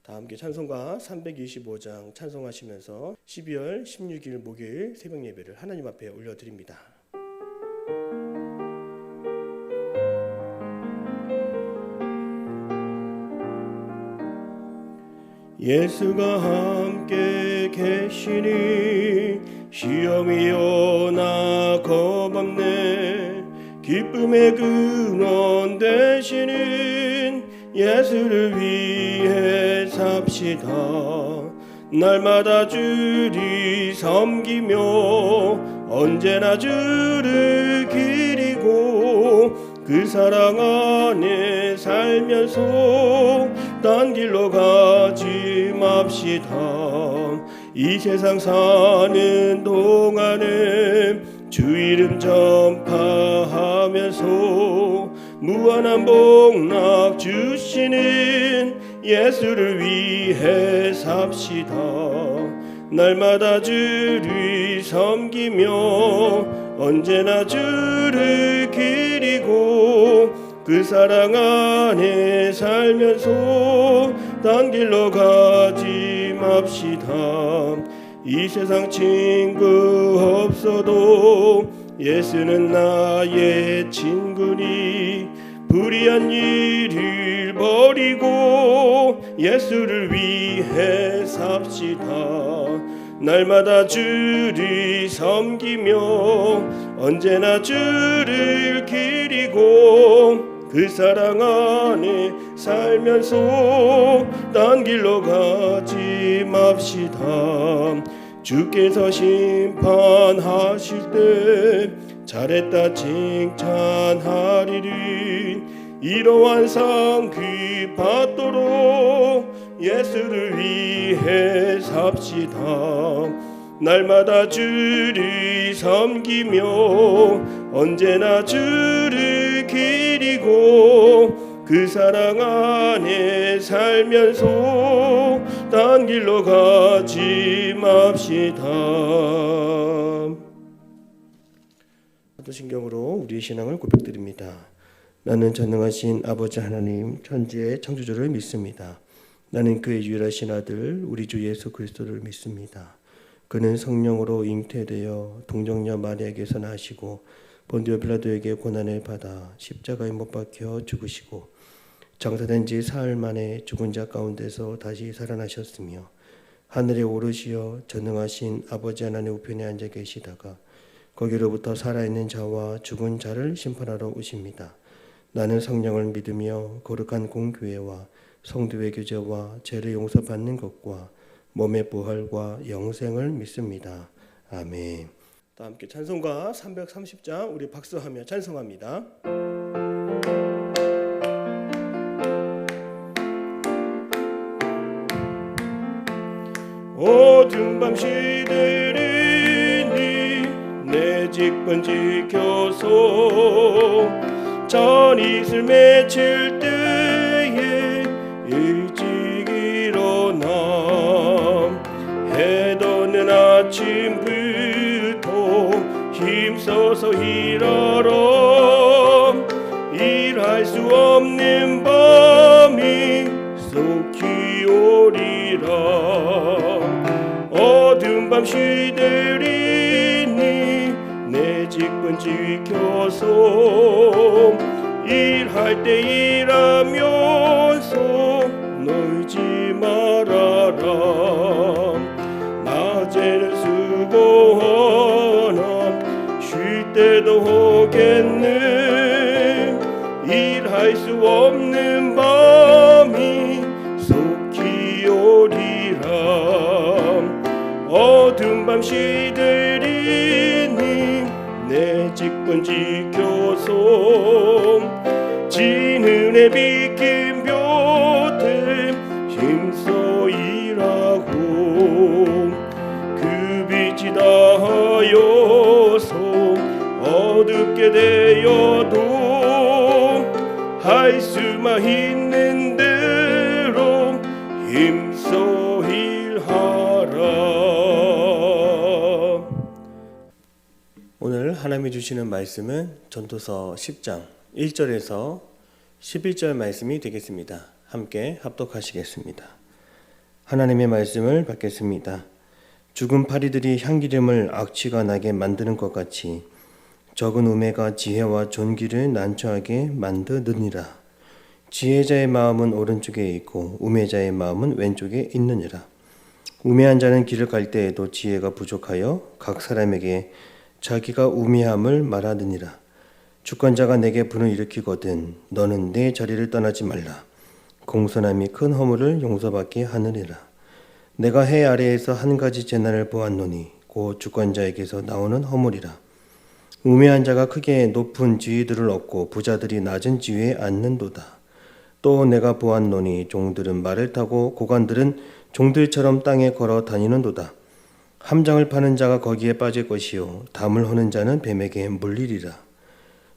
다 함께 찬송가 325장 찬송하시면서 12월 16일 목요일 새벽 예배를 하나님 앞에 올려드립니다. 예수가 함께 계시니 시험이 오나 겁없네. 기쁨의 근원 되시는 예수를 위해 삽시다. 날마다 주를 섬기며 언제나 주를 기리고 그 사랑 안에 살면서 딴 길로 가지 맙시다. 이 세상 사는 동안에 주 이름 전파하면서 무한한 복락 주시는 예수를 위해 삽시다. 날마다 주를 섬기며 언제나 주를 기리고 그 사랑 안에 살면서 딴 길로 가지 맙시다. 이 세상 친구 없어도 예수는 나의 친구니 불의한 일을 버리고 예수를 위해 삽시다. 날마다 주를 섬기며 언제나 주를 기리고 그 사랑 안에 살면서 딴 길로 가지 맙시다. 주께서 심판하실 때 잘했다 칭찬하리니 이러한 상 그 받도록 예수를 위해 삽시다. 날마다 주를 섬기며 언제나 주를 기리고 그 사랑 안에 살면서 딴 길로 가지 맙시다. 사도신경으로 우리의 신앙을 고백드립니다. 나는 전능하신 아버지 하나님 천지의 창조주를 믿습니다. 나는 그의 유일하신 아들 우리 주 예수 그리스도를 믿습니다. 그는 성령으로 잉태되어 동정녀 마리아에게서 나시고 본디오 빌라도에게 고난을 받아 십자가에 못 박혀 죽으시고 장사된 지 사흘 만에 죽은 자 가운데서 다시 살아나셨으며 하늘에 오르시어 전능하신 아버지 하나님 우편에 앉아 계시다가 거기로부터 살아있는 자와 죽은 자를 심판하러 오십니다. 나는 성령을 믿으며 거룩한 공교회와 성도의 교제와 죄를 용서받는 것과 몸의 부활과 영생을 믿습니다. 아멘. 다 함께 찬송가 330장 우리 박수하며 찬송합니다. 어두운 밤 시들이니 내 직분 지켜서 전이슬 맺힐 때에 일찍 일어나 해 돋는 아침부터 힘써서 일하러 일할 수 없는 밤이 속히 오리라. 어두운 밤 시들이니 내 직분 지켜서 일할 때 일하면서 놀지 말아라. 낮에는 수고하나 쉴 때도 하겠네. 일할 수 없는 밤이 속히 오리라. 어두운 밤 시들이니 내 직분 지켜서 진은에 비킨 볕에 힘써 일하고 그 빛이 닿아여서 어둡게 되어도 할 수만 있는 대로 힘써 일하라. 오늘 하나님이 주시는 말씀은 전도서 10장 1절에서 11절 말씀이 되겠습니다. 함께 합독하시겠습니다. 하나님의 말씀을 받겠습니다. 죽은 파리들이 향기름을 악취가 나게 만드는 것 같이 적은 우매가 지혜와 존귀를 난처하게 만드느니라. 지혜자의 마음은 오른쪽에 있고 우매자의 마음은 왼쪽에 있느니라. 우매한 자는 길을 갈 때에도 지혜가 부족하여 각 사람에게 자기가 우매함을 말하느니라. 주권자가 내게 분을 일으키거든 너는 내 자리를 떠나지 말라. 공손함이 큰 허물을 용서받게 하느니라. 내가 해 아래에서 한 가지 재난을 보았노니 곧 주권자에게서 나오는 허물이라. 우매한 자가 크게 높은 지위들을 얻고 부자들이 낮은 지위에 앉는도다. 또 내가 보았노니 종들은 말을 타고 고관들은 종들처럼 땅에 걸어 다니는도다. 함장을 파는 자가 거기에 빠질 것이요 담을 허는 자는 뱀에게 물리리라.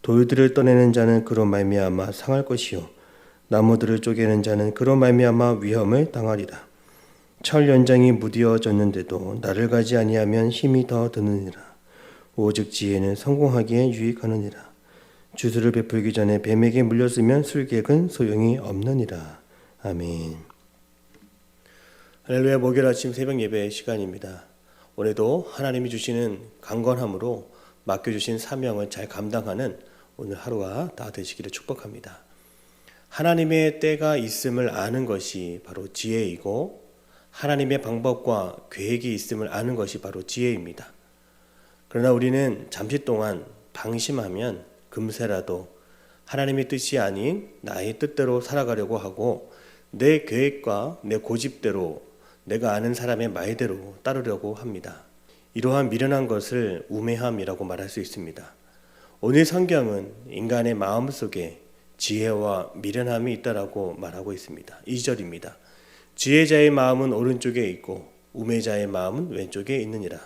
돌들을 떠내는 자는 그로 말미암아 상할 것이요 나무들을 쪼개는 자는 그로 말미암아 위험을 당하리라. 철 연장이 무디어졌는데도 나를 가지 아니하면 힘이 더 드느니라. 오직 지혜는 성공하기에 유익하느니라. 주술을 베풀기 전에 뱀에게 물렸으면 술객은 소용이 없느니라. 아멘. 할렐루야. 목요일 아침 새벽 예배 시간입니다. 오늘도 하나님이 주시는 강건함으로 맡겨주신 사명을 잘 감당하는 오늘 하루가 다 되시기를 축복합니다. 하나님의 때가 있음을 아는 것이 바로 지혜이고 하나님의 방법과 계획이 있음을 아는 것이 바로 지혜입니다. 그러나 우리는 잠시 동안 방심하면 금세라도 하나님의 뜻이 아닌 나의 뜻대로 살아가려고 하고 내 계획과 내 고집대로 내가 아는 사람의 말대로 따르려고 합니다. 이러한 미련한 것을 우매함이라고 말할 수 있습니다. 오늘 성경은 인간의 마음속에 지혜와 미련함이 있다라고 말하고 있습니다. 2절입니다. 지혜자의 마음은 오른쪽에 있고 우매자의 마음은 왼쪽에 있느니라.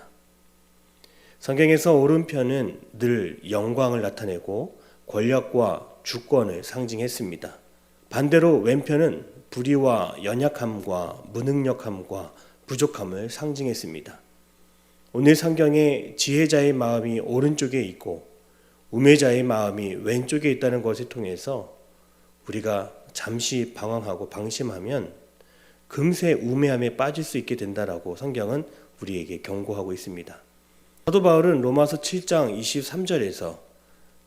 성경에서 오른편은 늘 영광을 나타내고 권력과 주권을 상징했습니다. 반대로 왼편은 불의와 연약함과 무능력함과 부족함을 상징했습니다. 오늘 성경에 지혜자의 마음이 오른쪽에 있고 우매자의 마음이 왼쪽에 있다는 것을 통해서 우리가 잠시 방황하고 방심하면 금세 우매함에 빠질 수 있게 된다라고 성경은 우리에게 경고하고 있습니다. 사도 바울은 로마서 7장 23절에서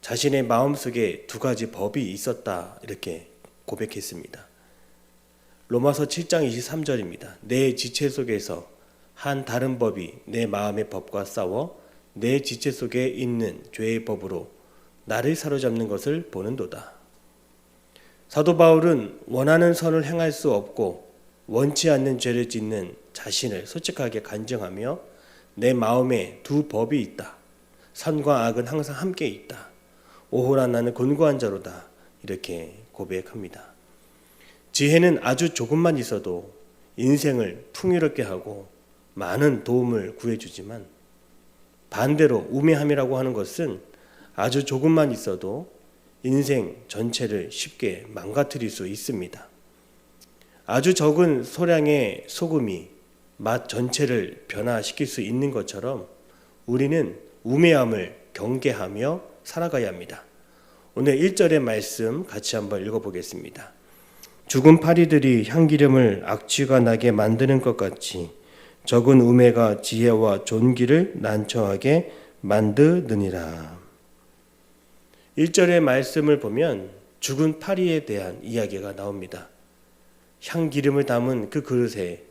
자신의 마음속에 두 가지 법이 있었다 이렇게 고백했습니다. 로마서 7장 23절입니다. 내 지체 속에서 한 다른 법이 내 마음의 법과 싸워 내 지체 속에 있는 죄의 법으로 나를 사로잡는 것을 보는도다. 사도 바울은 원하는 선을 행할 수 없고 원치 않는 죄를 짓는 자신을 솔직하게 간증하며 내 마음에 두 법이 있다. 선과 악은 항상 함께 있다. 오호라 나는 곤고한 자로다. 이렇게 고백합니다. 지혜는 아주 조금만 있어도 인생을 풍요롭게 하고 많은 도움을 구해주지만 반대로 우매함이라고 하는 것은 아주 조금만 있어도 인생 전체를 쉽게 망가뜨릴 수 있습니다. 아주 적은 소량의 소금이 맛 전체를 변화시킬 수 있는 것처럼 우리는 우매함을 경계하며 살아가야 합니다. 오늘 1절의 말씀 같이 한번 읽어보겠습니다. 죽은 파리들이 향기름을 악취가 나게 만드는 것 같이 적은 우매가 지혜와 존귀를 난처하게 만드느니라. 1절의 말씀을 보면 죽은 파리에 대한 이야기가 나옵니다. 향기름을 담은 그 그릇에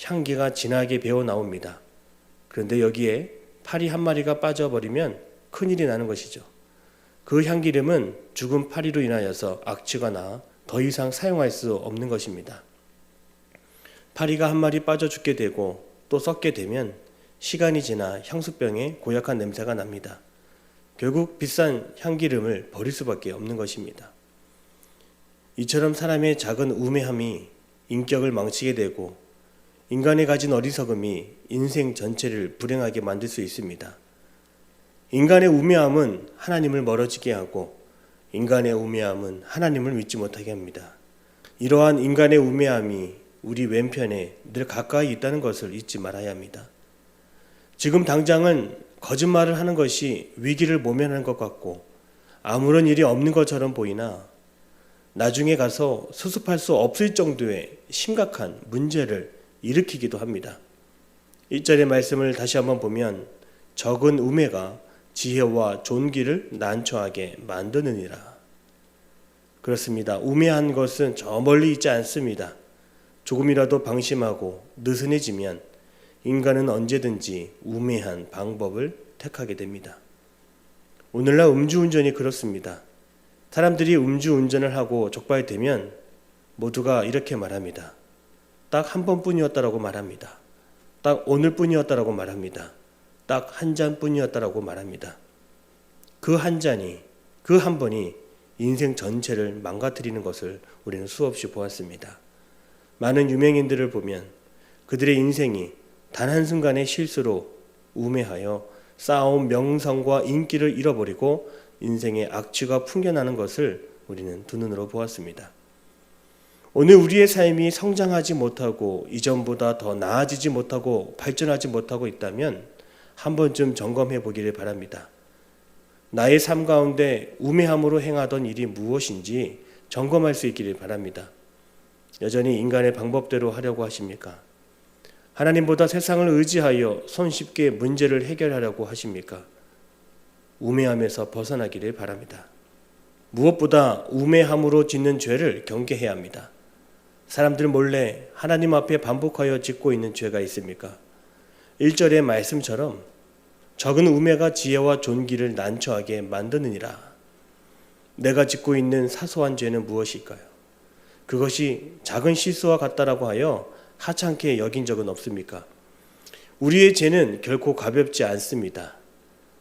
향기가 진하게 배어 나옵니다. 그런데 여기에 파리 한 마리가 빠져버리면 큰일이 나는 것이죠. 그 향기름은 죽은 파리로 인하여서 악취가 나 더 이상 사용할 수 없는 것입니다. 파리가 한 마리 빠져 죽게 되고 또 썩게 되면 시간이 지나 향수병에 고약한 냄새가 납니다. 결국 비싼 향기름을 버릴 수밖에 없는 것입니다. 이처럼 사람의 작은 우매함이 인격을 망치게 되고 인간이 가진 어리석음이 인생 전체를 불행하게 만들 수 있습니다. 인간의 우매함은 하나님을 멀어지게 하고 인간의 우매함은 하나님을 믿지 못하게 합니다. 이러한 인간의 우매함이 우리 왼편에 늘 가까이 있다는 것을 잊지 말아야 합니다. 지금 당장은 거짓말을 하는 것이 위기를 모면하는 것 같고 아무런 일이 없는 것처럼 보이나 나중에 가서 수습할 수 없을 정도의 심각한 문제를 일으키기도 합니다. 1절의 말씀을 다시 한번 보면 적은 우매가 지혜와 존귀를 난처하게 만드느니라. 그렇습니다. 우매한 것은 저 멀리 있지 않습니다. 조금이라도 방심하고 느슨해지면 인간은 언제든지 우매한 방법을 택하게 됩니다. 오늘날 음주운전이 그렇습니다. 사람들이 음주운전을 하고 적발되면 모두가 이렇게 말합니다. 딱 한 번뿐이었다라고 말합니다. 딱 오늘뿐이었다라고 말합니다. 딱 한 잔뿐이었다라고 말합니다. 그 한 잔이, 그 한 번이 인생 전체를 망가뜨리는 것을 우리는 수없이 보았습니다. 많은 유명인들을 보면 그들의 인생이 단 한순간의 실수로 우매하여 쌓아온 명성과 인기를 잃어버리고 인생의 악취가 풍겨나는 것을 우리는 두 눈으로 보았습니다. 오늘 우리의 삶이 성장하지 못하고 이전보다 더 나아지지 못하고 발전하지 못하고 있다면 한 번쯤 점검해 보기를 바랍니다. 나의 삶 가운데 우매함으로 행하던 일이 무엇인지 점검할 수 있기를 바랍니다. 여전히 인간의 방법대로 하려고 하십니까? 하나님보다 세상을 의지하여 손쉽게 문제를 해결하려고 하십니까? 우매함에서 벗어나기를 바랍니다. 무엇보다 우매함으로 짓는 죄를 경계해야 합니다. 사람들 몰래 하나님 앞에 반복하여 짓고 있는 죄가 있습니까? 1절의 말씀처럼 적은 우매가 지혜와 존귀를 난처하게 만드느니라. 내가 짓고 있는 사소한 죄는 무엇일까요? 그것이 작은 실수와 같다라고 하여 하찮게 여긴 적은 없습니까? 우리의 죄는 결코 가볍지 않습니다.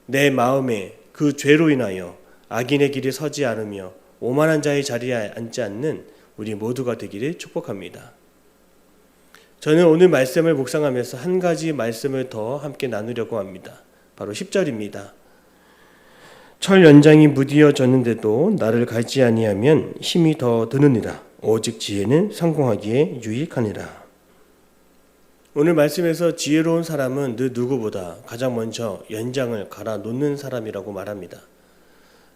내 마음에 그 죄로 인하여 악인의 길에 서지 않으며 오만한 자의 자리에 앉지 않는 우리 모두가 되기를 축복합니다. 저는 오늘 말씀을 묵상하면서 한 가지 말씀을 더 함께 나누려고 합니다. 바로 10절입니다. 철 연장이 무디어졌는데도 나를 갈지 아니하면 힘이 더 드느니라. 오직 지혜는 성공하기에 유익하니라. 오늘 말씀에서 지혜로운 사람은 느 누구보다 가장 먼저 연장을 갈아 놓는 사람이라고 말합니다.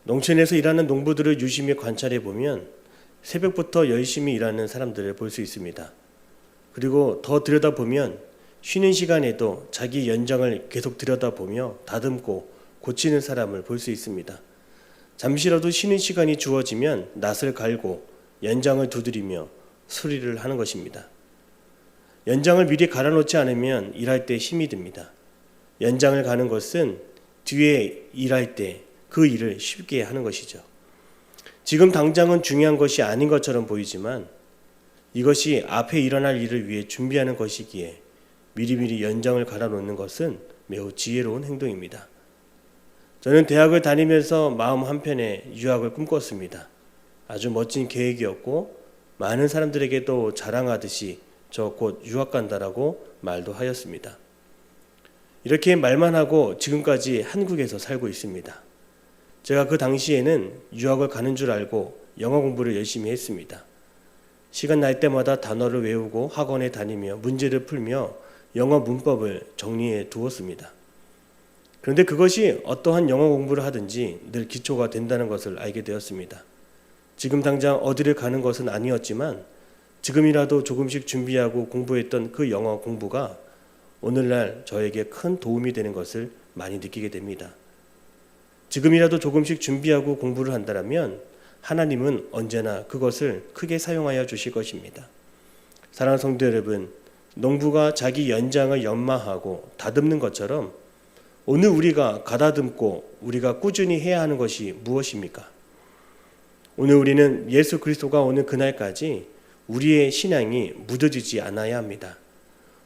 농촌에서 일하는 농부들을 유심히 관찰해 보면 새벽부터 열심히 일하는 사람들을 볼 수 있습니다. 그리고 더 들여다보면 쉬는 시간에도 자기 연장을 계속 들여다보며 다듬고 고치는 사람을 볼 수 있습니다. 잠시라도 쉬는 시간이 주어지면 낫을 갈고 연장을 두드리며 수리를 하는 것입니다. 연장을 미리 갈아놓지 않으면 일할 때 힘이 듭니다. 연장을 가는 것은 뒤에 일할 때 그 일을 쉽게 하는 것이죠. 지금 당장은 중요한 것이 아닌 것처럼 보이지만 이것이 앞에 일어날 일을 위해 준비하는 것이기에 미리미리 연장을 갈아놓는 것은 매우 지혜로운 행동입니다. 저는 대학을 다니면서 마음 한편에 유학을 꿈꿨습니다. 아주 멋진 계획이었고 많은 사람들에게도 자랑하듯이 저 곧 유학 간다라고 말도 하였습니다. 이렇게 말만 하고 지금까지 한국에서 살고 있습니다. 제가 그 당시에는 유학을 가는 줄 알고 영어 공부를 열심히 했습니다. 시간 날 때마다 단어를 외우고 학원에 다니며 문제를 풀며 영어 문법을 정리해 두었습니다. 그런데 그것이 어떠한 영어 공부를 하든지 늘 기초가 된다는 것을 알게 되었습니다. 지금 당장 어디를 가는 것은 아니었지만 지금이라도 조금씩 준비하고 공부했던 그 영어 공부가 오늘날 저에게 큰 도움이 되는 것을 많이 느끼게 됩니다. 지금이라도 조금씩 준비하고 공부를 한다면 하나님은 언제나 그것을 크게 사용하여 주실 것입니다. 사랑하는 성도 여러분, 농부가 자기 연장을 연마하고 다듬는 것처럼 오늘 우리가 가다듬고 우리가 꾸준히 해야 하는 것이 무엇입니까? 오늘 우리는 예수 그리스도가 오는 그날까지 우리의 신앙이 무뎌지지 않아야 합니다.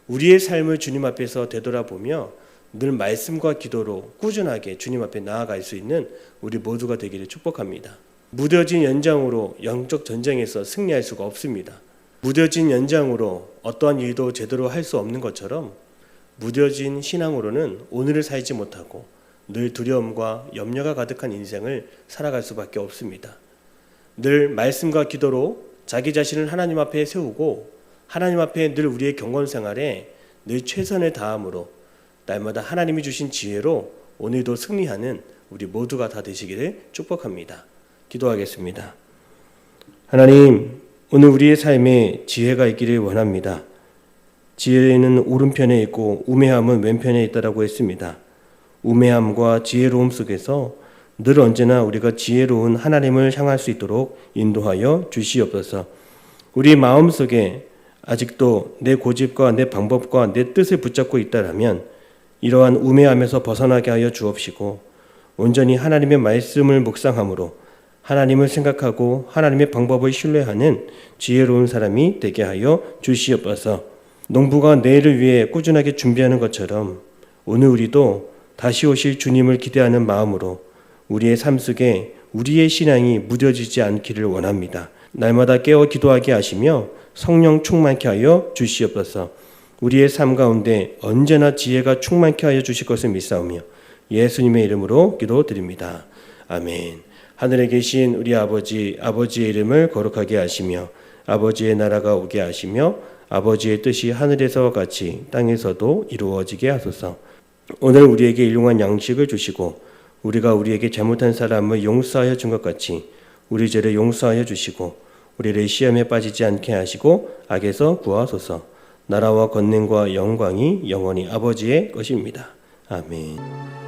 우리의 삶을 주님 앞에서 되돌아보며 늘 말씀과 기도로 꾸준하게 주님 앞에 나아갈 수 있는 우리 모두가 되기를 축복합니다. 무뎌진 연장으로 영적 전쟁에서 승리할 수가 없습니다. 무뎌진 연장으로 어떠한 일도 제대로 할 수 없는 것처럼 무뎌진 신앙으로는 오늘을 살지 못하고 늘 두려움과 염려가 가득한 인생을 살아갈 수밖에 없습니다. 늘 말씀과 기도로 자기 자신을 하나님 앞에 세우고 하나님 앞에 늘 우리의 경건 생활에 늘 최선을 다함으로 날마다 하나님이 주신 지혜로 오늘도 승리하는 우리 모두가 다 되시기를 축복합니다. 기도하겠습니다. 하나님, 오늘 우리의 삶에 지혜가 있기를 원합니다. 지혜는 오른편에 있고 우매함은 왼편에 있다라고 했습니다. 우매함과 지혜로움 속에서 늘 언제나 우리가 지혜로운 하나님을 향할 수 있도록 인도하여 주시옵소서. 우리 마음속에 아직도 내 고집과 내 방법과 내 뜻을 붙잡고 있다라면 이러한 우매함에서 벗어나게 하여 주옵시고 온전히 하나님의 말씀을 묵상함으로 하나님을 생각하고 하나님의 방법을 신뢰하는 지혜로운 사람이 되게 하여 주시옵소서. 농부가 내일을 위해 꾸준하게 준비하는 것처럼 오늘 우리도 다시 오실 주님을 기대하는 마음으로 우리의 삶 속에 우리의 신앙이 무뎌지지 않기를 원합니다. 날마다 깨어 기도하게 하시며 성령 충만케 하여 주시옵소서. 우리의 삶 가운데 언제나 지혜가 충만케 하여 주실 것을 믿사오며 예수님의 이름으로 기도드립니다. 아멘. 하늘에 계신 우리 아버지의 이름을 거룩하게 하시며 아버지의 나라가 오게 하시며 아버지의 뜻이 하늘에서와 같이 땅에서도 이루어지게 하소서. 오늘 우리에게 일용할 양식을 주시고 우리가 우리에게 잘못한 사람을 용서하여 준 것 같이 우리 죄를 용서하여 주시고 우리를 시험에 빠지지 않게 하시고 악에서 구하소서. 나라와 권능과 영광이 영원히 아버지의 것입니다. 아멘.